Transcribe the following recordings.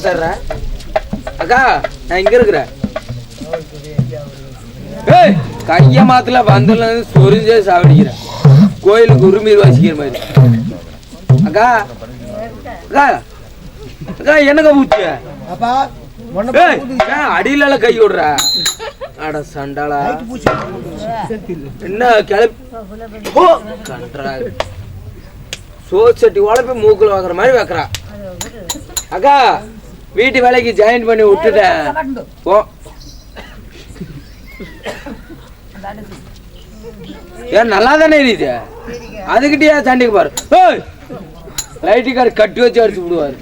மாசாடுற அக்கா நான் இங்க இருக்கிறேன். கைய மாத்துல வந்துல சொரிஞ்சே சாப்பிடுக்கிறேன். கோயிலுக்கு உரிமையில் வாசிக்கிற மாதிரி. அக்கா அக்கா அக்கா என்னக்கா பூச்சி அடியில கை விடுற அட சண்டாளா என்ன கிளப்பி கன்றா சோச்சட்டி உழப்பி மூக்குல வைக்கிற மாதிரி வைக்கிறா. அக்கா வீட்டு வேலைக்கு ஜாயின் பண்ணி விட்டுட்டேன் போ. ஏன் நல்லா தானே இருக்குது அதுக்கிட்டே சண்டைக்கு பாரு. லைட்டுக்காரு கட்டி வச்சு அடிச்சு விடுவாரு.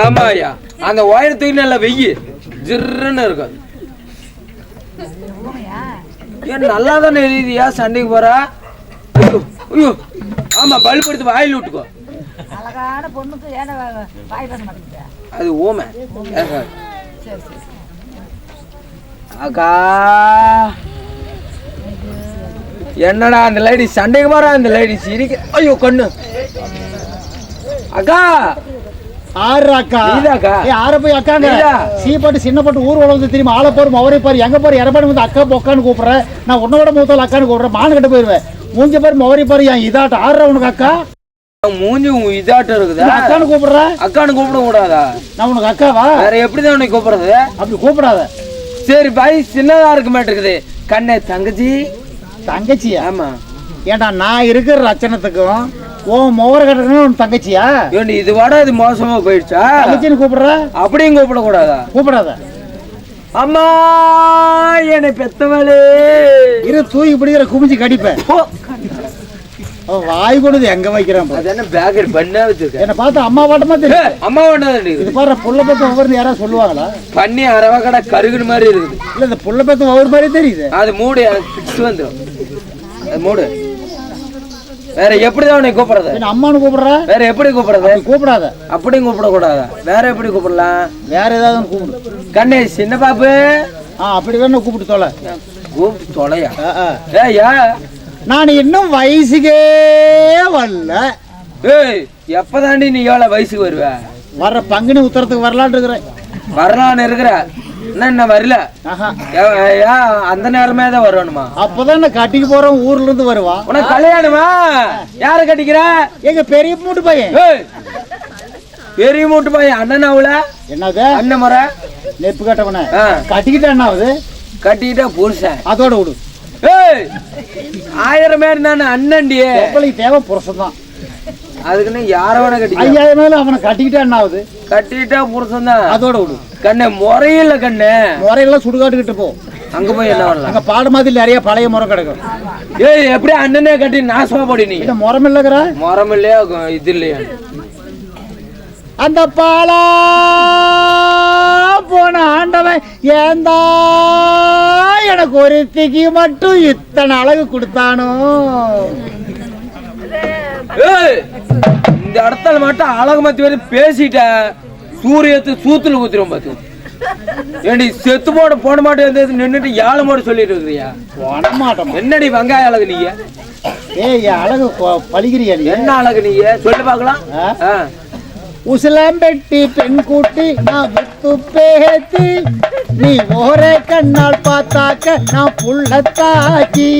ஆமா ஐயா அந்த ஒயரத்துக்கு நல்லா வெய்யி ஜிர்ன்னு இருக்கும். ஏன் நல்லா தானே எரியுதியா சண்டைக்கு போறா. ஐயோ ஆமா பல்ப் எடுத்து வாயில் விட்டுக்கோ. அது ஓமை. அக்கா என்னடா அந்த லேடி சண்டைக்கு போறா. அந்த லேடி சிரிக்க. ஐயோ கண்ணு. அக்கா ஆறு அக்கா யார போய் அக்காங்க சீப்பாட்டு சின்ன பாட்டு ஊர் உழவு தெரியுமா. ஆளை பாரு அவரே பாரு எங்க பாரு எடப்பாடி வந்து அக்கா பொக்கான்னு கூப்பிடுறேன். நான் உன்னோட மூத்தால் அக்கான்னு கூப்பிடுறேன். மானு கிட்ட போயிருவேன். மூஞ்ச பாரு மவரை பாரு என் இதாட்ட ஆடுற உனக்கு அக்கா மூஞ்சி இதாட்டம் இருக்குது. அக்கான்னு கூப்பிடுற. அக்கான்னு கூப்பிட கூடாதா. நான் உனக்கு அக்காவா வேற எப்படிதான் உனக்கு கூப்பிடுறது. அப்படி கூப்பிடாத. சரி பாய் சின்னதா இருக்க மாட்டேங்குது. கண்ணே தங்கச்சி. தங்கச்சியா? ஆமா. ஏன்டா நான் இருக்கிற ரச்சனத்துக்கும் ஓ மோர கட்டணும் தங்கச்சியா? இது வாட இது மோசமா போயிடுச்சா. தங்கச்சின்னு கூப்பிடுற. அப்படியும் கூப்பிட கூடாதா. கூப்பிடாத. அம்மா என்னை பெத்தவளே இரு தூக்கி பிடிக்கிற குமிச்சு கடிப்பேன். வாய் கொடுது எங்க வைக்கிறான். என்ன பேக்கரி பண்ணா வச்சிருக்க. என்ன பார்த்தா அம்மா வாட்டமா தெரியும். அம்மா வாட்டா இது பாரு புள்ள பத்து ஒவ்வொரு யாராவது சொல்லுவாங்களா. பண்ணி அரவா கடை கருகுன மாதிரி இருக்குது. இல்ல இந்த புள்ள பத்து ஒவ்வொரு மாதிரி தெரியுது. அது மூடு வந்துடும். அது மூடு. வேற எப்படிதான் உன்னை கூப்பிடுறது. அம்மானு கூப்பிடுற. வேற எப்படி கூப்பிடுறது. கூப்பிடாத. அப்படியும் கூப்பிட கூடாதா. வேற எப்படி கூப்பிடலாம். வேற ஏதாவது கூப்பிடு. கண்ணே சின்ன பாப்பு. அப்படி வேணா கூப்பிட்டு தொலை. கூப்பிட்டு தொலையா. ஏய்யா நான் இன்னும் வயசுக்கே வரல. எப்பதாண்டி நீ எவ்வளவு வயசுக்கு வருவ. வர்ற பங்குனி உத்தரத்துக்கு வரலான்னு இருக்கிறேன். வரலான்னு இருக்கிற என்ன வரல. அந்த நேரமே தான் வரணுமா. அப்பதான் நான் கட்டிக்கு போறேன். ஊர்ல இருந்து வருவான். உனக்கு கல்யாணமா. யாரு கட்டிக்கிற. எங்க பெரிய மூட்டு பையன். பெரிய மூட்டு பையன் அண்ணன் அவள என்னது அண்ணன் முறை நெப்பு கட்டவன கட்டிக்கிட்டா என்ன ஆகுது. கட்டிக்கிட்டா புருஷன் அதோட விடு. 1000 பேர் தானே அண்ணன்டியே. தேவை புருஷன் தான். அதுக்குன்னு யார வேணா கட்டி 5000 மேல அவனை கட்டிக்கிட்டா என்ன ஆகுது. கட்டிக்கிட்டா புருஷன் தான். அதோட விடு. கண்ணே முறையில கண்ணே முறையெல்லாம் சுடுகாட்டுக்கிட்டு போ. அங்க போய் என்ன பண்ணலாம். அங்க பாடு மாதிரி நிறைய பழைய முறை கிடக்கும். எப்படி அண்ணனே கட்டி நாசமா போடி. நீ முறம் இல்லைங்கிற. முறம் இல்லையா இது இல்லையா. அந்த பாலா போன ஆண்டவன் ஏந்தா எனக்கு ஒருத்திக்கு மட்டும் இத்தனை அழகு கொடுத்தானோ. இந்த இடத்துல மட்டும் அழகு மத்தி வந்து பேசிட்ட சூரியத்து சூத்துல ஊத்திரும் பாத்து. ஏண்டி செத்து போட மாட்டேன் நின்றுட்டு ஏழை மாடு சொல்லிட்டு இருக்கிறியா. மாட்டோம். என்னடி வெங்காய அழகு நீங்க. அழகு பழிகிறியா. என்ன அழகு நீங்க சொல்லி பாக்கலாம். உசிலம்பெட்டி பெண் கூட்டி நான் முத்து பேத்தி நீ ஒரே கண்ணால் பார்த்தாக்க நான் புள்ளத்தாக்கி.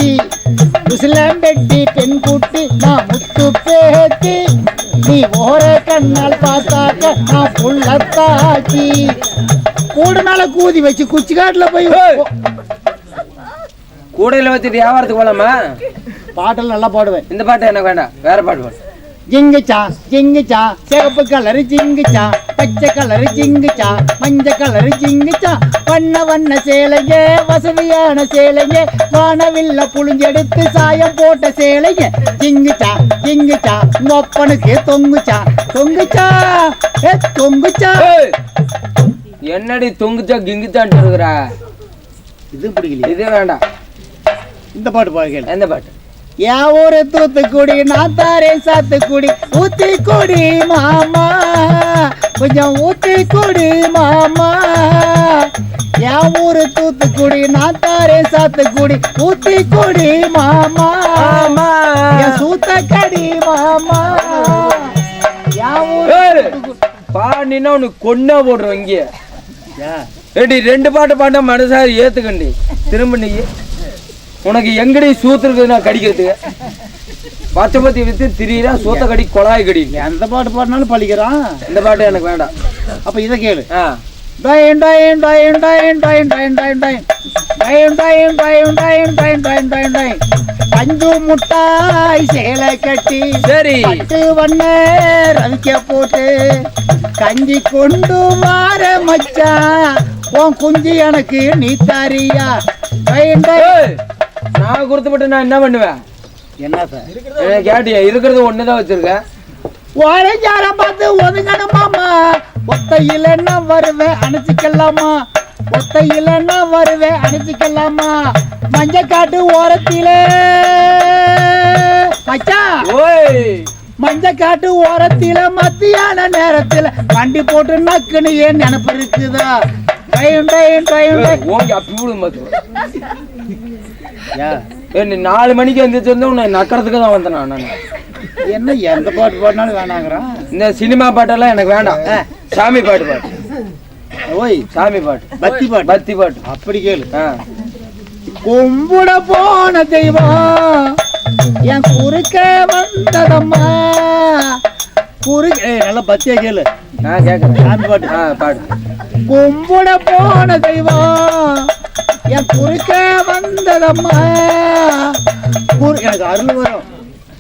உசிலம்பெட்டி பெண் கூட்டி நான் முத்து பேத்தி நீ ஒரே கண்ணால் பார்த்தாக்க நான் புள்ளத்தாக்கி. கூடு மேல கூதி வச்சு குச்சி காட்டுல போய் கூடையில வச்சுட்டு வியாபாரத்துக்கு போலாமா. பாட்டெல்லாம் நல்லா பாடுவேன். இந்த பாட்டு எனக்கு வேண்டாம். வேற பாட்டு பாடு. ஜிங்குச்சா ஜிங்குச்சா சிவப்பு கலரு ஜிங்குச்சா பச்சை கலரு ஜிங்குச்சா மஞ்சள் கலரு ஜிங்குச்சா வண்ண வண்ண சேலைங்க வசதியான சேலைங்க வானவில்ல புளிஞ்செடுத்து சாயம் போட்ட சேலைங்க ஜிங்குச்சா ஜிங்குச்சா உங்க அப்பனுக்கு தொங்குச்சா தொங்குச்சா தொங்குச்சா. என்னடி தொங்குச்சா கிங்குச்சான் இருக்கிற. இது பிடிக்கல. இது வேண்டாம். இந்த பாட்டு பாருங்க. எந்த பாட்டு. யாவூரு தூத்துக்குடி நான் தாரேன் சாத்துக்குடி ஊத்தி குடி மாமா கொஞ்சம் ஊத்தி குடி மாமா. யாவூரு தூத்துக்குடி நான் தாரேன் சாத்துக்குடி ஊத்தி குடி மாமா சூத்த கடி மாமா. யாவூரு பாடினா உனக்கு கொன்னா போடுறோம் இங்கே ஏடி 2 பாட்டு பாட்டா மனசாரி ஏத்துக்கண்டி திரும்ப நீ உனக்கு எங்கடி சூத்துருக்கு நான் கடிக்கிறதுக்கு பச்சை பத்தி வித்து திரியா சூத்த கடி கொலாய் கடி எந்த பாட்டு பாடினாலும் பழிக்கிறான். இந்த பாட்டு எனக்கு வேண்டாம். அப்ப இதை கேளு. பஞ்சு முட்டாய் சேலை கட்டி சரி வண்ண ரவிக்க போட்டு கஞ்சி கொண்டு மாற மச்சான் உன் குஞ்சு எனக்கு நீ தாரியா. நான் கொடுத்துப்பட்டு நான் என்ன பண்ணுவேன்? என்ன சார் கேட்டியா? இருக்கிறது ஒண்ணுதான் வச்சிருக்கேன். ஓரஞ்சாரம் பார்த்து ஒதுங்கணுமாமா. ஒத்தையில நான் வருவேன் அணைச்சிக்கலாமா. ஒத்தையில நான் வருவேன் அணைச்சிக்கலாமா. மஞ்ச காட்டு ஓரத்திலே மச்சான் மஞ்ச காட்டு ஓரத்தில மத்தியான நேரத்துல வண்டி போட்டு நக்குன்னு ஏன் நினைப்பு இருக்குதா? நீ 4 மணிக்கு எந்திரிச்சிருந்தா உன்னை நக்கறதுக்கு தான் வந்தேன் நான். என்ன எந்த பாட்டு பாடினாலும் வேணாங்கிறான். இந்த சினிமா பாட்டெல்லாம் எனக்கு வேண்டாம். சாமி பாட்டு பாட்டு. ஓய் சாமி பாட்டு, பக்தி பாட்டு. பக்தி பாட்டு அப்படி கேளு. கும்பிட போன தெய்வம் என் குறுக்க வந்ததம்மா. குறுக்க நல்லா பத்தியா கேளு. நான் கேட்கறேன். சாமி பாட்டு. பாட்டு. கும்பிட போன தெய்வம் என் குறுக்க வந்ததம்மா. எனக்கு அருள் வரும்.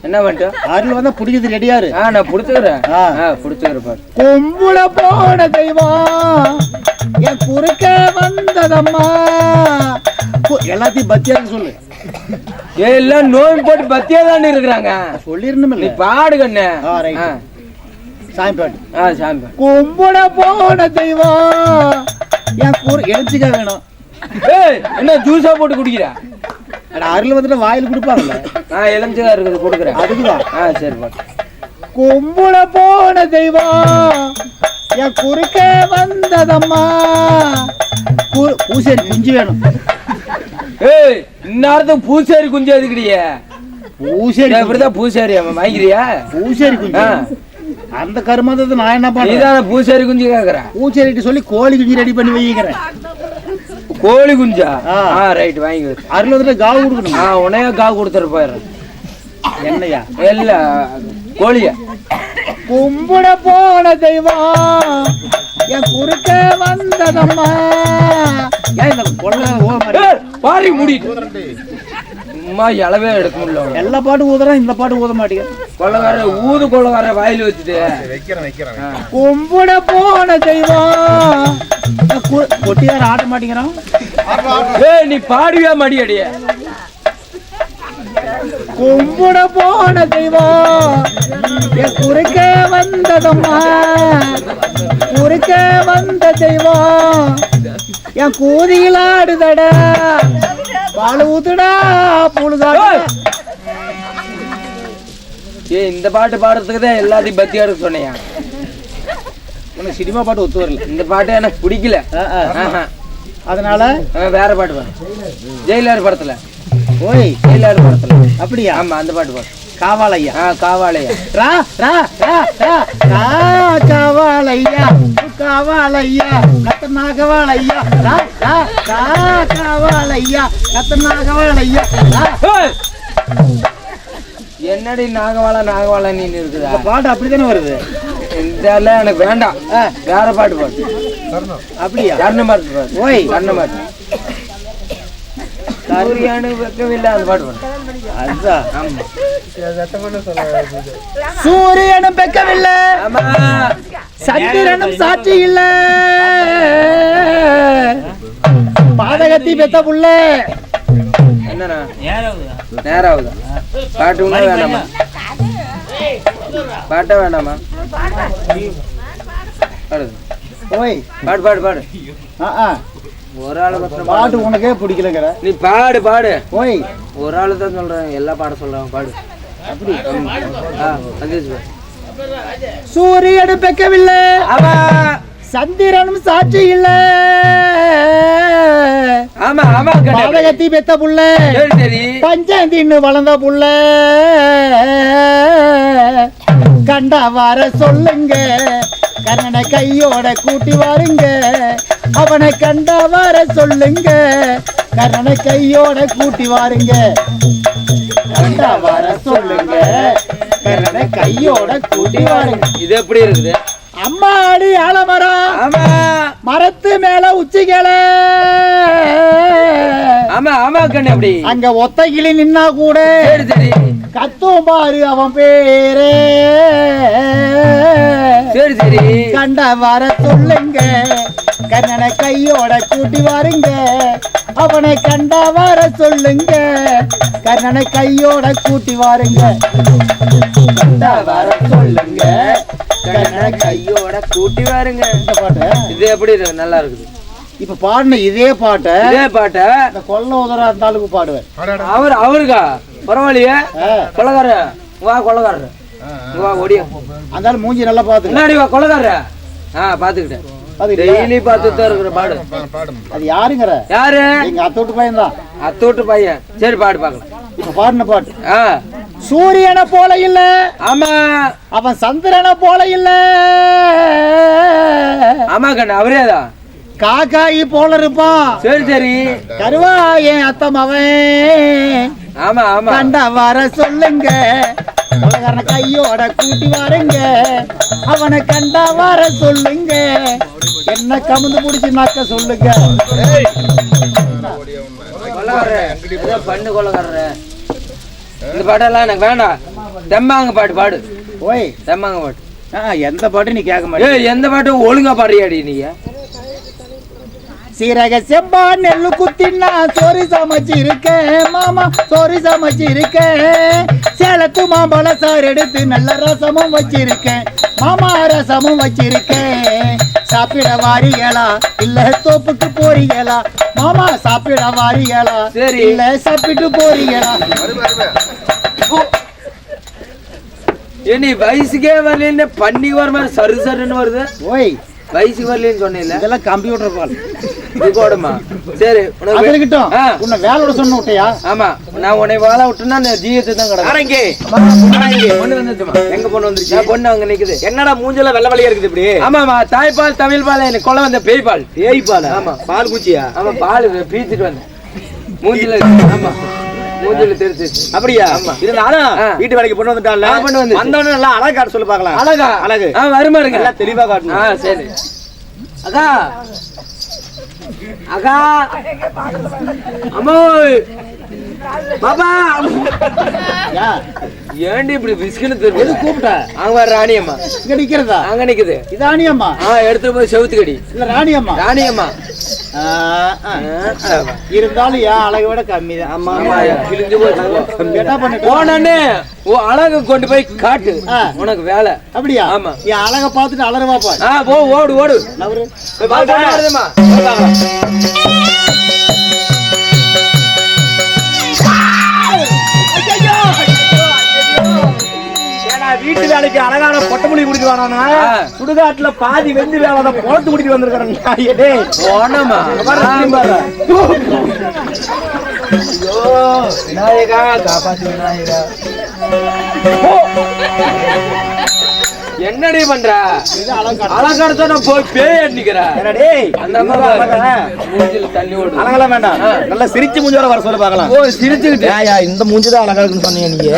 என்ன பண்ணிட்டு அருள் வந்தா பிடிக்கிறது ரெடியாரு. நான் பிடிச்சுக்கிறேன். பிடிச்சுக்கிறேன் பாரு. கும்பிட போன தெய்வம் என் குறுக்க வந்ததம்மா. எல்லாத்தையும் பத்தியா சொல்லு. எல்லாம் நோய் போட்டு பத்தியா தான் இருக்கிறாங்க. சொல்லிருந்தோம். நீ பாடு கண்ணு. சாமி பாட்டு. சாமி பாட்டு. கும்பிட போன தெய்வம் என் எழுச்சிக்கா வேணும். என்ன ஜூஸா போட்டு குடிக்கிற? அருள் வந்துட்டு வாயில் கொடுப்பாங்கல்ல. எலுமிச்சா இருக்குது கொடுக்குறேன். அதுக்குதான். சரி பாட்டு. கும்பிட போன தெய்வம் என் குறுக்க வந்ததம்மா. பூசேரி குஞ்சு வேணும். இந்நேரத்துக்கு பூசேரி குஞ்சு எதுக்கிறிய? பூசேரி இப்படிதான் பூசேரி வாங்கிக்கிறியா? பூசேரி குஞ்சு அந்த கருமத்தை நான் என்ன பண்ணேன்? பூசேரி குஞ்சு கேக்குறேன். பூசேரிட்டு சொல்லி கோழி குஞ்சு ரெடி பண்ணி வைக்கிறேன். கோழி குஞ்சா? ரைட் வாங்கி. அருள் வந்துட்டு காவு கொடுக்கணும். உனையா காவு கொடுத்துட்டு போயிடுறேன். என்னையா? இல்ல கோழிய. கும்பிட போன தெய்வம் என் குறுக்க வந்ததம்மா. பாரி மூடிட்டு சும்மா இளவே எடுக்க முடியல. எல்லா பாட்டும் ஊதுறான், இந்த பாட்டு ஊத மாட்டேங்க. கொள்ளக்கார ஊது கொள்ளக்கார வாயில வச்சுட்டு கும்பிட போன தெய்வம் கொட்டியார ஆட்ட மாட்டேங்கிறான். நீ பாடுவியா மடியடிய? கும்பிட போன தெய்வம் என் குறுக்க வந்ததம்மா. குறுக்க வந்த தெய்வம் என் கூதியில் ஆடுதடா. பால் ஊத்துடா புழுதாடா. இந்த பாட்டு பாடுறதுக்கு தான் எல்லாத்தையும் பத்தியா எடுக்க சொன்னையா? உனக்கு சினிமா பாட்டு ஒத்து வரல. இந்த பாட்டு எனக்கு பிடிக்கல. அதனால வேற பாட்டு பாடு. ஜெயிலர் படத்துல. ஓய் ஜெயிலர் படத்துல. அப்படியா? ஆமா அந்த பாட்டு பாடு. காவாலையா? காவாலையா. ரா ரா ரா ரா ரா காவாலையா. காவாலையா கத்தனா காவாலையா. ரா ரா ரா காவாலையா கத்தனா காவாலையா. என்னடி நாகவாளா நாகவாளா நீ இருக்குதா? பாட்டு அப்படித்தானே வருது. இதெல்லாம் எனக்கு வேண்டாம். வேற பாட்டு பாட்டு. அப்படியா? கர்ண பாட்டு பாட்டு. ஓய் கர்ண பாட்டு. சூரியனு வெக்கவில்லை அந்த பாட்டு பாட்டு. அதுதான். ஆமா. சூரியனும் வெக்கவில்லை. ஆமா. சந்திரனும் சாட்சி இல்ல. பாதகத்தி பெத்த புள்ள. என்னண்ணா நேரம் ஆகுதா? பாட்டு ஒன்றும் வேணாமா? பாட்ட வேணாமா? பாடு. ஓய் பாடு பாடு பாடு. ஒரு ஆளு பாட்டு உனக்கே பிடிக்கலங்கிற நீ பாடு பாடு. ஓய் ஒரு ஆளு தான் சொல்றேன். எல்லா பாட சொல்றாங்க பாடு. அப்படி வந்துச்சு. சூரியனும் பெக்கவில்லை. ஆமா. சந்திரனும் சாட்சி இல்ல. ஆமா ஆமா. பாதகத்தி பெத்த புள்ள. சரி. பஞ்சாயத்தின்னு வளர்ந்த புள்ள. கண்டா வர சொல்லுங்க கண்ணனை கையோட கூட்டி வாருங்க அவனை கண்டா வர சொல்லுங்க கண்ணனை கையோட கூட்டி வாருங்க கண்டா வர சொல்லுங்க கண்ணனை கையோட கூட்டி வாருங்க. இது எப்படி இருக்குது? அம்மாடி ஆலமரம் ஆமா மரத்து மேல உச்சிகள ஆமா ஆமா கண்ணு அப்படி அங்க ஒத்தைகிளி நின்னா கூட சரி சரி கத்தும் பாரு அவன் பேரு சரி சரி கண்ட வர சொல்லுங்க கண்ணனை கையோட கூட்டி வாருங்க அவனை கண்ட வர சொல்லுங்க கண்ணனை கையோட கூட்டி வாருங்க கண்ட வர சொல்லுங்க கண்ணனை கையோட கூட்டி வாருங்க. இந்த பாட்டு இது எப்படி இருக்கு? நல்லா இருக்குது. இப்ப பாடின இதே பாட்டை இதே பாட்டை இந்த கொல்ல உதரா இருந்தாலும் பாடுவேன். அவருக்கா பரவாயில்லையே கொள்ளக்கார வா கொள்ளக்காரரு வா ஓடியா அந்த மூஞ்சி நல்லா பாத்து முன்னாடி வா கொள்ளக்காரரு பாத்துக்கிட்டேன் டெய்லி பாத்துட்டு இருக்கிற பாடு. அது யாருங்கிற? யாரு? எங்க அத்தோட்டு பையன் தான். அத்தோட்டு பையன். சரி பாடு பாக்கலாம். இப்ப பாடின பாட்டு சூரியனை போல இல்ல ஆமா அவன் சந்திரனை போல இல்ல ஆமா கண்ணு அவரேதான் காக்காயி போல இருப்பான். சரி சரி கருவா என் அத்தம் அவன் ஆமா ஆமா கண்டா வர சொல்லுங்க கொலகாரனை கையோட கூட்டி வாருங்க அவனை கண்டா வர சொல்லுங்க என்ன கமுந்து பிடிச்சி நக்க சொல்லுங்க. பண்ணு கொள்ளக்காரரு இந்த பாட்டெல்லாம் எனக்கு வேண்டாம். தெம்மாங்க பாட்டு பாடு. ஓய் தெம்மாங்க பாட்டு. எந்த பாட்டு நீ கேட்க மாட்டே. எந்த பாட்டும் ஒழுங்கா பாடுறியாடி நீங்க? சீரக செம்பா நெல்லு குத்தினா சோறு சமைச்சு இருக்கேன் மாமா சோறு சமைச்சு இருக்கேன் சேலத்து மாம்பழ சாறு எடுத்து நல்ல ரசமும் வச்சிருக்கேன் மாமா ரசமும் வச்சிருக்கேன் சாப்பிட வாரிகளா இல்ல தோப்புக்கு போறீங்களா மாமா சாப்பிட வாரிகளா சரி இல்ல சாப்பிட்டு போறீங்களா? ஏனி வயசுக்கே வரலன்னு பண்ணி வர மாதிரி சரு சருன்னு வருது. ஓய் வயசுக்கு வரலன்னு சொன்னேன். இதெல்லாம் கம்ப்யூட்டர் பால் போடுமா? சரி உனக்கு உன்னை வேலையோட சொன்ன விட்டியா? ஆமா நான் உன்னை வேலை விட்டுனா ஜிஎத்து தான் கிடக்கு. பொண்ணு வந்துச்சுமா? எங்க பொண்ணு வந்துருச்சு? பொண்ணு அங்க நிக்குது. என்னடா மூஞ்சல வெள்ள வெள்ளையா இருக்குது இப்படி? ஆமாமா தாய்ப்பால் தமிழ் பால் எனக்கு கொலை வந்த பேய் பால். பேய் பால்? ஆமா பால் குச்சியா? ஆமா பால் பீச்சிட்டு வந்தேன் மூஞ்சில. ஆமா மூஞ்சில தெரிச்சு. அப்படியா? ஆமா இருந்தாலும் வீட்டு வேலைக்கு பொண்ணு வந்துட்டால பொண்ணு வந்து வந்தவன நல்லா அழகா காட்ட சொல்லு பாக்கலாம். அழகா அழகு வருமாருங்க நல்லா தெளிவா காட்டணும். சரி அக்கா அக்கா அம்மோய் பாபா ஏண்டி இப்படி பிஸ்கட் தெரியும் கூப்பிட்ட? அங்க வர ராணியம்மா இங்க நிக்கிறதா? அங்க நிக்குது. இது ராணியம்மா? எடுத்து போய் செவுத்து கடி. இல்ல ராணியம்மா? ராணியம்மா இருந்தாலும் ஏன் அழகை விட கம்மி தான். ஆமா கிழிஞ்சு போச்சு. என்ன பண்ணு போனே அழகு கொண்டு போய் காட்டு உனக்கு வேலை. அப்படியா? ஆமா என் அழகை பார்த்துட்டு அலறுவாப்பா. போ ஓடு ஓடு. வீட்டு வேலைக்கு அழகான பொட்டமுடி குடிச்சு வரானா சுடுகாட்டுல பாதி வெந்து வேலை குளத்து குடிச்சு வந்திருக்கிறேன். விநாயகா காப்பாத்து விநாயகா. என்னடி பண்ற? அலங்காரத்தோட போய் பேய் அடிக்கிறா. தண்ணி ஓடு. அழகெல்லாம் வேண்டாம், நல்லா சிரிச்சு மூஞ்சி வர சொல்ல பாக்கலாம். ஓ சிரிச்சுக்கிட்டு இந்த மூஞ்சிதான் அழகா இருக்குன்னு சொன்னீங்க நீங்க.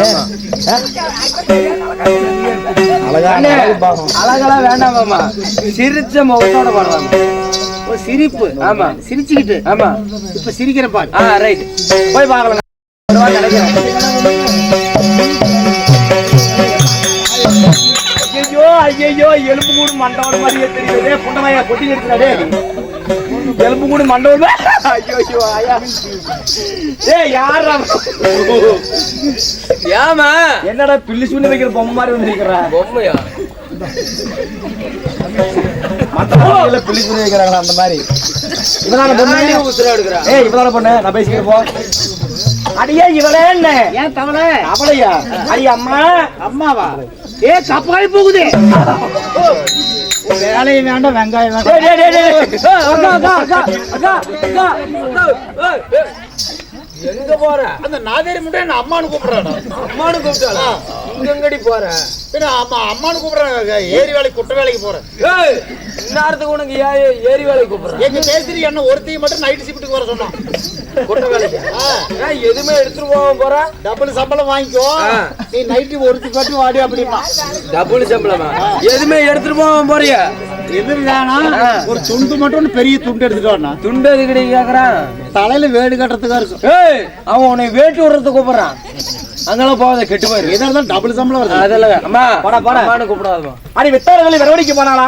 அழகெல்லாம் வேண்டாம் மாமா, சிரிச்ச முகத்தோட பாடுறாங்க. சிரிப்பு. ஆமா சிரிச்சுக்கிட்டு. ஆமா இப்ப சிரிக்கிற பாட்டு. ரைட் போய் பாக்கலாம். ஐயோ ஐயோ எலும்பு கூடு மண்டபம் மாதிரியே தெரியுது. புண்டமையா கொட்டி எடுத்துறாடே. எலும்பு கூடு மண்டபம். ஐயோ ஐயோ ஐயா. யாரா? ஏமா என்னடா பில்லி சுண்ணி வைக்கிற பொம்மை மாதிரி வந்துருக்கிறா? பொம்மையா? மத்த பில்லி சுண்ணி வைக்கிறாங்களா அந்த மாதிரி? இவனால பொண்ணு உசுரா எடுக்கிறா. இவனால பொண்ணு நான் பேசிக்கிறேன் போ. அடியே இவளே என்ன? ஏன் தவளை? அவளையா? அடி அம்மா. அம்மாவா? கப்பாய் போகுது. வேலையும் வேண்டாம் வெங்காயம் வேண்டாம். எங்க போற? அந்த நாதேரி முட்டை என்ன அம்மானு கூப்பிடுறாடா. அம்மானு கூப்பிட்டாளா? இங்க எங்கடி போற? ஆமா அம்மானு கூப்பிடுறாங்க. ஏரி வேலைக்கு குட்டை வேலைக்கு போறேன். இந்நேரத்துக்கு உனக்கு ஏரி வேலைக்கு கூப்பிடுறேன். எங்க பேசுறீ என்ன ஒருத்தையும் மட்டும் நைட் ஷிஃப்ட்டுக்கு வர சொன்னான். குட்டை வேலைக்கு எதுவுமே எடுத்துட்டு போக போற. டபுள் சம்பளம் வாங்கிக்கோ, நீ நைட்டு ஒருத்தி கட்டு வாடி அப்படின்னா. டபுள் சம்பளமா? எதுவுமே எடுத்துட்டு போக போறியா? எதிர்தானா ஒரு துண்டு மட்டும் பெரிய துண்டு எடுத்துட்டு வரனா. துண்டு எது கிடையாது கேக்குறான். தலையில வேடு கட்டுறதுக்கா இருக்கும். அவன் உன்னை வேட்டு விடுறதுக்கு கூப்பிடுறான். அங்கெல்லாம் போகாத, கெட்டு போயிரு. எதாவது டபுள் சம்பளம் வருது. அதெல்லாம் அம்மா போடா போடான்னு கூப்பிடாதோ. அடி வித்தாரங்களை வரவழைக்க போனாலா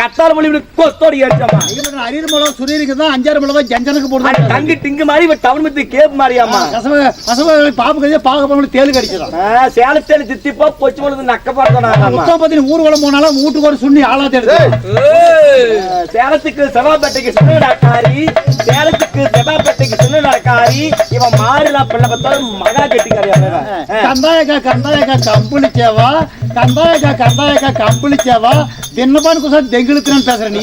கத்தால மொழி கொத்தோடி அடிச்சாமா. அரியர் மலம் சுரீருக்கு தான் 5-6 மலம் ஜஞ்சனுக்கு போடுறாங்க. தங்கி டிங்கு மாதிரி டவுன் மத்தி கேப் மாதிரியாமா. பாப்பு கழிச்சு பாக்க போன தேலு கடிச்சிடும். சேலத்தேலு தித்திப்பா பொச்சு மொழி நக்க பார்த்தோம். ஊர்வலம் போனாலும் வீட்டுக்கு ஒரு சுண்ணி ஆளா தேடு. சேலத்துக்கு செவாப்பேட்டைக்கு சுண்ணடாக்காரி, சேலத்துக்கு செவாப்பேட்டைக்கு சுண்ணடாக்காரி. இவன் மாறிலா பிள்ளை பார்த்தாலும் மகா கெட்டிக்காரியா. కందాయక కంపులిచ్చావా, కందాయక కంపులిచ్చావா, தின்னப்பான்னு குசா தெங்கிழுத்துன்னு பேசுற நீ.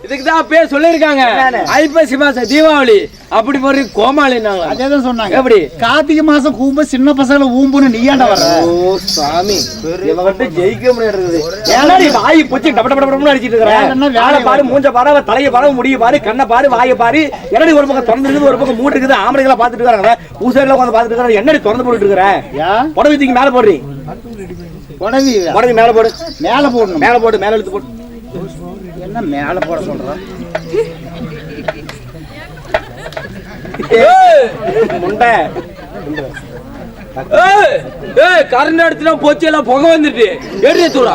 இதுக்குதான் பேர் சொல்லிருக்காங்க. ஐப்பசி மாசம் தீபாவளி அப்படி போற கோமாளி. அதேதான் சொன்னாங்க. எப்படி கார்த்திகை மாசம் கூம்ப சின்ன பசங்களை ஊம்புன்னு நீயாண்ட வர்ற. ஓ சாமி, இவங்கிட்ட ஜெயிக்க முடியாது. ஏன்னாடி வாய் பூச்சி டப டப டபன்னு அடிச்சிட்டு இருக்கறேன். வேலை பாரு, மூஞ்ச பாரு, தலைய பாரு, முடிய பாரு, கண்ணை பாரு, வாயை பாரு. என்னடி ஒரு பக்கம் திறந்து இருக்குது, ஒரு பக்கம் மூட்டு இருக்குது. ஆம்பளைங்கள பாத்துட்டு இருக்காங்க, பூசாரில உட்கார்ந்து பாத்துட்டு இருக்காங்க. என்னடி திறந்து போட்டுட்டு இருக்கற? புடவை தூக்கி மேல போடுறீ. புடவை மேல போடு. மேல போடணும். மேல போடு, மேல இழுத்து போடு. என்ன மேல போட சொல்ற? முண்டை கரண்ட் எடுத்துனா போச்சு, எல்லாம் புகை வந்துட்டு எடுத்து தூடா.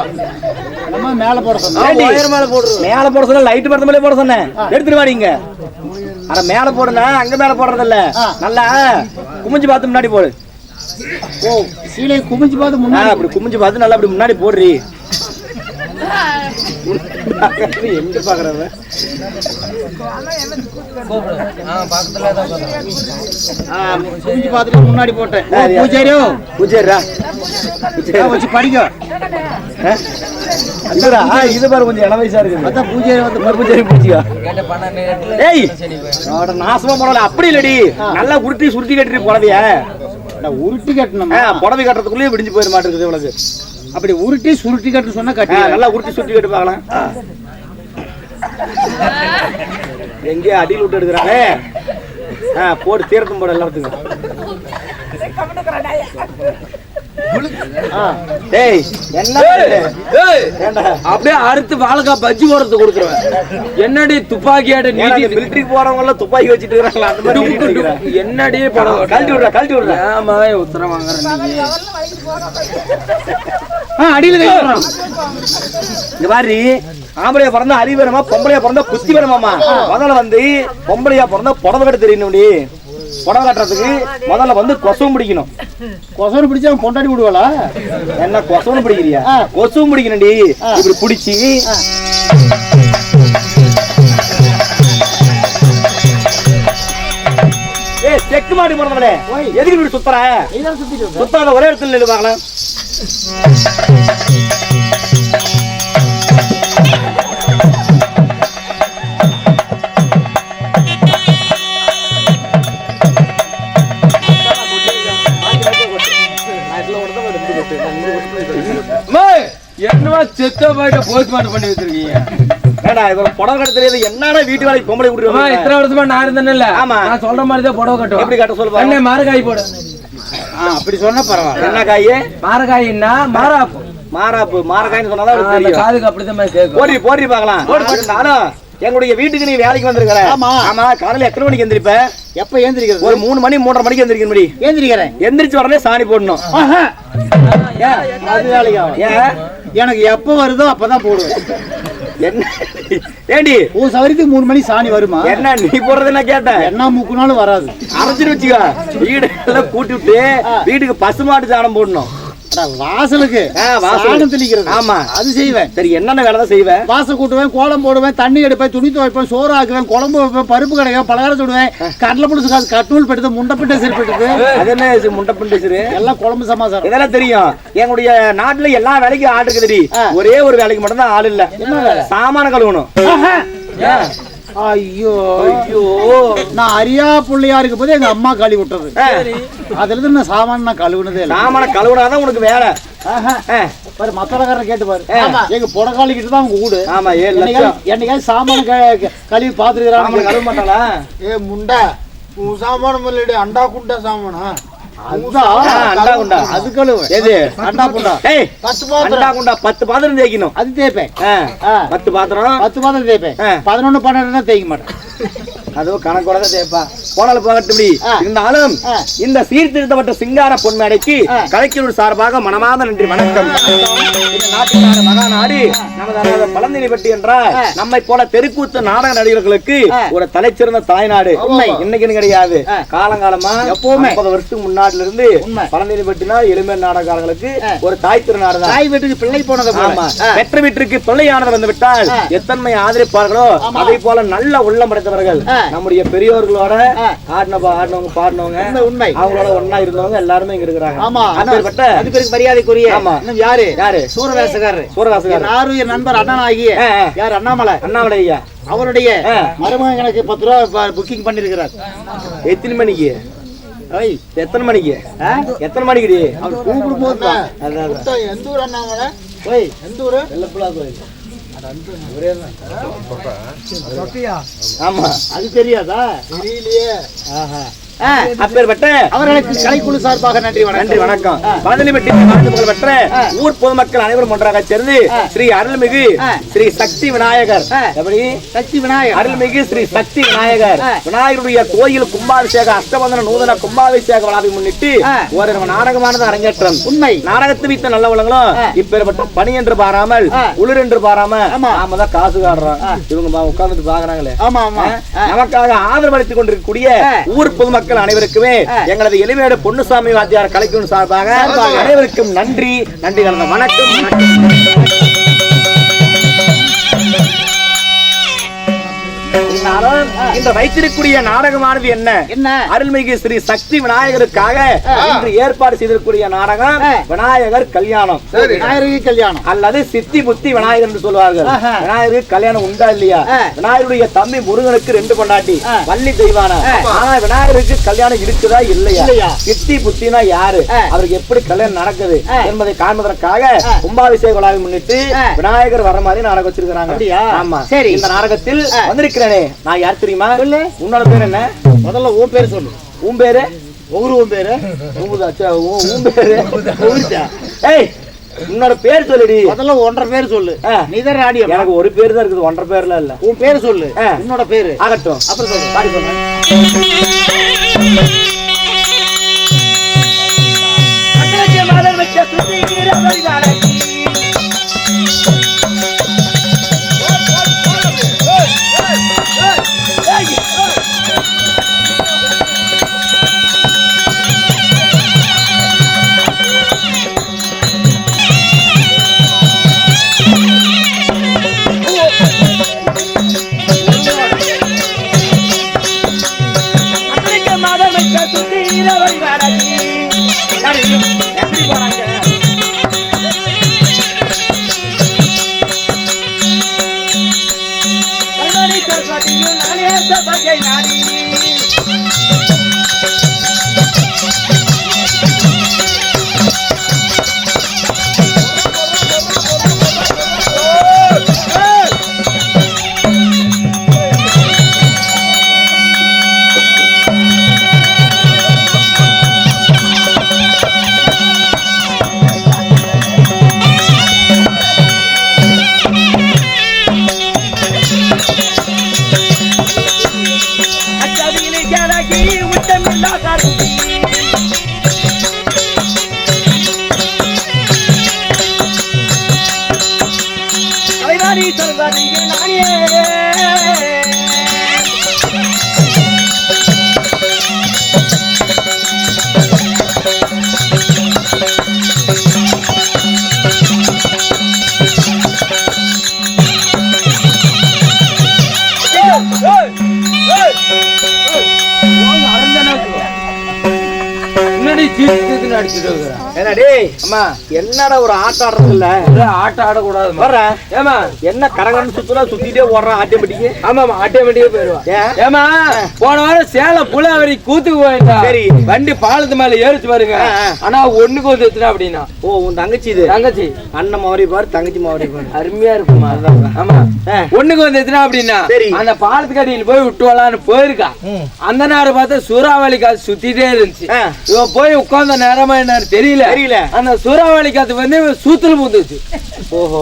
நம்ம மேல போட சொன்னா மேல போடுறோம். மேல போட சொன்னா லைட் படுத்த மேலே போட சொன்னேன். எடுத்துட்டு வாடிங்க. அட மேல போடுனா அங்க மேல போடுறது இல்ல, நல்லா குமிஞ்சு பார்த்து முன்னாடி போடு. ஓ சீலை குமிஞ்சு பார்த்து முன்னாடி அப்படி குமிஞ்சு பார்த்து நல்லா அப்படி முன்னாடி போடுறீ. எங்க பாக்குறவ குமிஞ்சு பார்த்துட்டு முன்னாடி போட்டேன். பூஜாரியோ பூஜாரா வச்சு படிக்க. இது பாரு கொஞ்சம் இள வயசா இருக்கு. அதான் பூஜாரி வந்து பூஜாரி பூச்சியா. ஏய் நாசமா போடல. அப்படி இல்லடி, நல்லா உருட்டி சுருட்டி கட்டிட்டு புடவைய. உருட்டி கட்டணும். புடவை கட்டுறதுக்குள்ளேயே விடிஞ்சு போயிட மாட்டேங்குது இவளுக்கு. அப்படி உருட்டி சுருட்டி கட்டு சொன்னா கட்டி நல்லா உருட்டி சுருட்டி கட்டு பார்க்கலாம். எங்கேயோ அடியில் விட்டு எடுக்கிறாங்க. போட்டு தீரத்தும் போட எல்லாத்துக்கும். அப்படியே அறுத்து வாழைக்கா பஜ்ஜி போடுறது கொடுக்குறேன். என்னடி துப்பாக்கியாட மிலிட்டரிக்கு போறவங்க எல்லாம் துப்பாக்கி வச்சுட்டு இருக்காங்களா? அந்த மாதிரி என்னடி படம் கழட்டி விடுற கழட்டி விடுற. ஆமா உத்தரம் வாங்குறேன். அடியில இந்த மாதிரி ஆம்பளையா பிறந்தா அறிவு வேணுமா, பொம்பளையா பிறந்தா புத்தி வேணுமாமா. முதல்ல வந்து பொம்பளையா பிறந்தா புடவை கட்ட தெரியணும். புடவை கட்டுறதுக்கு முதல்ல வந்து கொசுவும் பிடிக்கணும். கொசவன் பிடிச்சா கொண்டாடி விடுவாளா? என்ன கொசுவும் பிடிக்கிறியா? கொசுவும் பிடிக்கணும்டி. இப்படி பிடிச்சி செக்கு மாடி போறவனே எதுக்கு இப்படி சுத்துற? சுத்தாத ஒரே இடத்துல நின்று பார்க்கலாம். என்னவா செத்த போயிட்ட போஸ்ட்மார்ட்டம் பண்ணி வச்சிருக்கீங்க. புடவை கட்ட தெரியாது. என்னடா வீட்டு வேலைக்கு பொம்பளை கூட்டிட்டு இத்தனை வருஷமா நான் இருந்தேன்ல. ஆமா, நான் சொல்ற மாதிரி தான் புடவை கட்டுவோம். எப்படி கட்ட சொல்லுவா? என்ன மாரகாய் போடு. அப்படி சொன்னா பரவாயில்ல. என்ன காய்? மாரகாய்னா மாராப்பு. மாராப்பு மாரகாய்னு சொன்னாதான் தெரியும். காதுக்கு அப்படிதான் மாதிரி கேட்கும். போடி போடி பார்க்கலாம். நானும் எங்களுடைய வீட்டுக்கு நீ வேலைக்கு வந்திருக்கிற. ஆமா ஆமா. காலையில எத்தனை மணிக்கு எந்திரிப்ப? எப்ப ஏந்திரிக்கிறது? ஒரு 3 மணி 3:30 மணிக்கு எந்திரிக்கணும். ஏந்திரிக்கிறேன். எந்திரிச்சு உடனே சாணி போடணும். அது வேலைக்கு ஆகும். ஏன்? எனக்கு எப்ப வருதோ அப்பதான் போடுவேன். என்ன ஏண்டி உன் சவரிக்கு 3 மணி சாணி வருமா? என்ன நீ போடுறது நான் கேட்டேன். என்ன மூக்குனாலும் வராது. அரைச்சிட்டு வச்சுக்கோ. வீடு எல்லாம் கூட்டி விட்டு வீட்டுக்கு பசுமாட்டு சாணம் போடணும். வாசலுக்கு சாணம் தெளிக்கிறது. ஆமா அது செய்வேன். சரி, என்னென்ன வேலை தான் செய்வேன்? வாசல் கூட்டுவேன், கோலம் போடுவேன், தண்ணி எடுப்பேன், துணி துவைப்பேன், சோறு ஆக்குவேன், குழம்பு வைப்பேன், பருப்பு கிடைக்கும், பலகாரம் சுடுவேன், கடலை புடிச்சு கட்டூல் பெடுத்து முண்டப்பிட்ட சிறு பெடுத்து. அது என்ன முண்டப்பிட்ட சிறு? எல்லாம் குழம்பு சமாசாரம். இதெல்லாம் தெரியும். எங்களுடைய நாட்டுல எல்லா வேலைக்கும் ஆள் இருக்குதுடி. ஒரே ஒரு வேலைக்கு மட்டும் தான் ஆள் இல்ல. என்ன வேலை? சாமான கழுவணும். ஐயோ ஐயோ நான் அரியா புள்ளையா இருக்கும் போது எங்க அம்மா கழுவி விட்டது. அதுல இருந்து நான் சாமான நான் கழுவுனதே இல்லை. சாமான கழுவுனாதான் உனக்கு வேலை. பாரு மத்தவக்காரன் கேட்டு பாரு. எங்க புடக்காளி கிட்ட தான் அவங்க கூடு. ஆமா 7 லட்சம். என்னைக்காவது சாமான கழுவி பாத்துக்கிறாங்க. கழுவ மாட்டாளா? ஏ முண்டா உன் சாமான மல்லடி அண்டா குண்டா சாமானா அண்டா குண்டா அது கழுவு. எது அண்டா குண்டா? 10 பாத்திரம். அண்டா குண்டா 10 பாத்திரம் தேய்க்கணும். அது தேய்ப்பேன். 10 பாத்திரம் 10 பாத்திரம் தேய்ப்பேன். 11 12 தேய்க்க மாட்டேன். அதுவும் கணக்கோட தான் தேய்ப்பா. போனால போகட்டும். இருந்தாலும் இந்த சீர்திருத்தப்பட்ட சிங்கார பொன்மேடைக்கு கலைஞர் சார்பாக மனமார்ந்த நன்றி வணக்கம். இந்த நாட்டினான மகாநாடு நமது பழந்தினிப்பட்டி என்ற நம்மை போல தெருக்கூத்து நாடக நடிகர்களுக்கு ஒரு தலைச்சிறந்த தாய்நாடு. இன்னைக்குன்னு கிடையாது, காலங்காலமா எப்பவுமே 50 வருஷத்துக்கு முன்னாடில இருந்து பழந்தினிப்பட்டினா எளிமை நாடகங்களுக்கு ஒரு தாய் திருநாடு தான். தாய் வீட்டுக்கு பிள்ளை போனது. பெற்ற வீட்டிற்கு பிள்ளையானது வந்து விட்டால் எத்தன்மை ஆதரிப்பார்களோ அதை போல நல்ல உள்ளம் படைத்தவர்கள் நம்முடைய பெரியோர்களோட ஆடினவங்க பாடினவங்க உண்மை அவங்களோட ஒன்னா இருந்தவங்க எல்லாருமே இங்க இருக்கிறாங்க. ஆமா, அப்பேற்பட்ட அதுக்கு மரியாதைக்குரிய யாரு சூரவேசக்காரர் யாரு நண்பர் அண்ணனாகிய யார் அண்ணாமலை ஐயா அவருடைய மருமகன் எனக்கு 10 ரூபா புக்கிங் பண்ணிருக்கிறார். எத்தனை மணிக்கு எத்தனை மணிக்கு அவர் கூப்பிடும் போது எந்த ஊர் அண்ணாமலை? எந்த ஊரு? வெள்ளப்புலா கோயில். ஆமா அது தெரியாதா? தெரியலையே. அப்பேற்பட்ட அவர்களுக்கு கலைக்குழு சார்பாக நன்றி வணக்கம். பழனிப்பட்டி பெற்ற ஊர் பொதுமக்கள் அனைவரும் ஒன்றாக சேர்ந்து ஸ்ரீ அருள்மிகு ஸ்ரீ சக்தி விநாயகர் அருள்மிகு ஸ்ரீ சக்தி விநாயகர் விநாயகருடைய கோயில் கும்பாபிஷேக அஷ்டபந்தன நூதன கும்பாபிஷேக விழாவை முன்னிட்டு ஒரு நாடகமானது அரங்கேற்றம். உண்மை நாடகத்தை வைத்த நல்ல உலகளும் இப்பேற்பட்ட பணி என்று பாராமல் உளிர் என்று பாராம நாம தான் காசு காடுறோம். இவங்க உட்கார்ந்துட்டு பாக்குறாங்களே. நமக்காக ஆதரவு அளித்துக் கொண்டிருக்கக்கூடிய ஊர் பொதுமக்கள் அனைவருக்குமே எங்களது எளிமையோட பொன்னுசாமி வாத்தியார் கலைக்கும் சார்பாக அனைவருக்கும் நன்றி கலந்த வணக்கம். இந்த வைத்திருக்கூடிய நாடகமானது என்ன? அருள்மிகு ஸ்ரீ சக்தி விநாயகருக்காக இன்று ஏற்பாடு செய்திருக்கூடிய நாடகம் விநாயகர் கல்யாணம். அல்லது சித்தி புத்தி விநாயகர் என்று சொல்வார்கள். விநாயகருக்கு கல்யாணம் உண்டா இல்லையா? விநாயகருடைய தம்பி முருகனுக்கு 2 பொண்டாட்டி வள்ளி தெய்வான. ஆனா விநாயகருக்கு கல்யாணம் இருக்குதா இல்லையா? சித்தி புத்தினா யாரு, அவருக்கு எப்படி கல்யாணம் நடக்குது என்பதை காண்பதற்காக கும்பாபிஷேக விழாவை முன்னிட்டு விநாயகர் வர மாதிரி நாடகம் வச்சிருக்காங்க. ஆமா, சரி. இந்த நாடகத்தில் வந்திருக்கிறேனே நான் யார் தெரியுமா? உன்னோட பேர் என்ன? முதல்ல உன் பேர் சொல்லு. உன் பேரு? உன் பேரு? உன் பேரு? உன்னோட பேர் சொல்லுடி. முதல்ல 1.5 பேர் சொல்லு. நீதான் ராடியம். எனக்கு ஒரு பேர் தான் இருக்குது, 1.5 பேர்ல இல்ல. உன் பேர் சொல்லு. உன்னோட பேரு ஆகட்டும், அப்புறம் சொல்லு. பாடி போங்க. தாண்டி தீர்த்து அடிச்சுட்டு இருக்கிறேன். என்ன டேய் அம்மா என்னடா ஒரு ஆட்டம் ஆடுறது இல்ல ஆட்டம் ஆடக்கூடாது வர்ற ஏமா என்ன கரகரன்னு சுத்திட்டே ஓடுறான் ஆட்டோமேட்டிக்கு. ஆமாமா ஆட்டோமேட்டிக்கா போயிருவான். ஏன்? ஏமா போன வாரம் சேலம் புலாவரி கூத்துக்கு போயிட்டா சரி. வண்டி பாலத்து மேல ஏறிச்சு பாருங்க. ஆனா ஒண்ணுக்கு வந்து எத்தனை அப்படின்னா ஓ உன் தங்கச்சி இது தங்கச்சி அண்ணன் மாவரி பாரு தங்கச்சி மாவரி பாரு அருமையா இருக்குமா. ஆமா ஒண்ணுக்கு வந்து எத்தனை அப்படின்னா சரி. அந்த பாலத்துக்கு அடியில் போய் விட்டு வரலான்னு போயிருக்கா. அந்த நேரம் பார்த்தா சூறாவளி காத்து சுத்திட்டே இருந்துச்சு. இவன் போய் உட்கார்ந்த நேரமா என்ன தெரியல. அந்த சூறாவளி காத்து வந்து சூத்துல பூந்துச்சு. ஓஹோ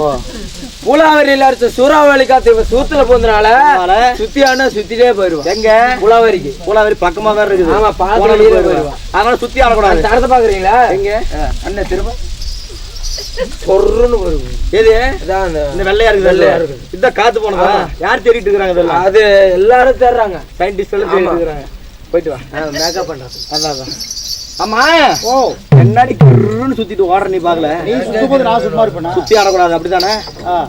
புலாவரியில அடிச்ச சூறாவளி காத்து இவன் சூத்துல பூந்தனால சுத்தியானா சுத்திட்டே போயிருவான். எங்க புலாவரிக்கு பூலாவரி பக்கமா வேற இருக்குது. ஆமா பாலத்துல போயிருவான். அதனால சுத்தி ஆடக்கூடாது. தடத்தை பாக்குறீங்களா எங்க அண்ணன் திரும்ப பொருன்னு போயிருக்கும். எது இந்த வெள்ளையா இருக்கு வெள்ளையா இருக்கு இந்த காத்து போனதா யார் தேடிட்டு இருக்காங்க இதெல்லாம்? அது எல்லாரும் தேடுறாங்க. சயின்டிஸ்ட் எல்லாம் தேடிட்டு இருக்காங்க. போயிட்டு வா மேக்கப் பண்றது. அதான் ஆமா ஓ என்னடி குருன்னு சுத்திட்டு ஓடுற நீ பாக்கல. நீ சுத்தும்போது நான் சும்மா இருப்பேனா? சுத்தி ஆடக்கூடாது அப்படித்தானே?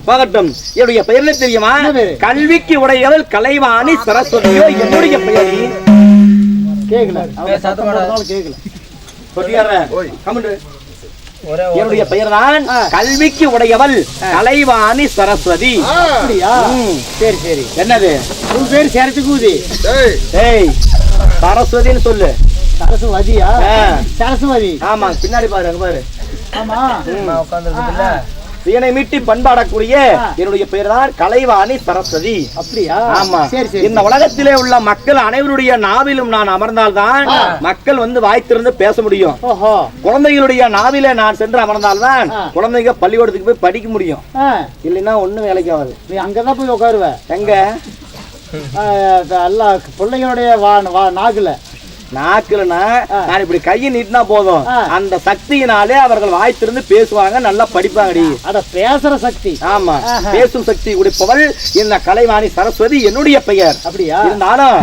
பாகட்டும். என்னுடைய பெயர்ல தெரியுமா? கல்விக்கு உடையவள் கலைவாணி சரஸ்வதியோ என்னுடைய பெயர் கேக்கல. கேக்கல. சொல்லியாரே கமெண்ட். என்னுடைய பெயர் தான் கல்விக்கு உடையவள் கலைவாணி சரஸ்வதி. அப்படியா? சரி சரி. என்னது உன் பேர் சரஸ்வதி? ஏய் சரஸ்வதின்னு சொல்லு. சரஸ்வதியா? சரஸ்வதி. ஆமா பின்னாடி பாரு அங்க பாரு. ஆமா உட்கார்ந்து வீணை மீட்டி பண்பாடக்கூடிய என்னுடைய பெயர் தான் கலைவாணி சரஸ்வதி. அப்படியா? ஆமா சரி சரி. இந்த உலகத்திலே உள்ள மக்கள் அனைவருடைய நாவிலும் நான் அமர்ந்தால்தான் மக்கள் வந்து வாய்த்திருந்து பேச முடியும். ஓஹோ. குழந்தைகளுடைய நாவில நான் சென்று அமர்ந்தால்தான் குழந்தைங்க பள்ளிக்கூடத்துக்கு போய் படிக்க முடியும். இல்லைன்னா ஒண்ணும் வேலைக்கு ஆகாது. நீ அங்கதான் போய் உட்காருவ. எங்க எல்லா பிள்ளைங்களுடைய நாக்குலனா நான் இப்படி கையை நீட்டினா போதும் அந்த சக்தியினாலே அவர்கள் வாய்த்திருந்து பேசுவாங்க நல்லா படிப்பாங்கடி. அட பேசுற சக்தி. ஆமா பேசும் சக்தி உடைப்பவள் இந்த கலைவாணி சரஸ்வதி என்னுடைய பெயர். அப்படியா? இருந்தாலும்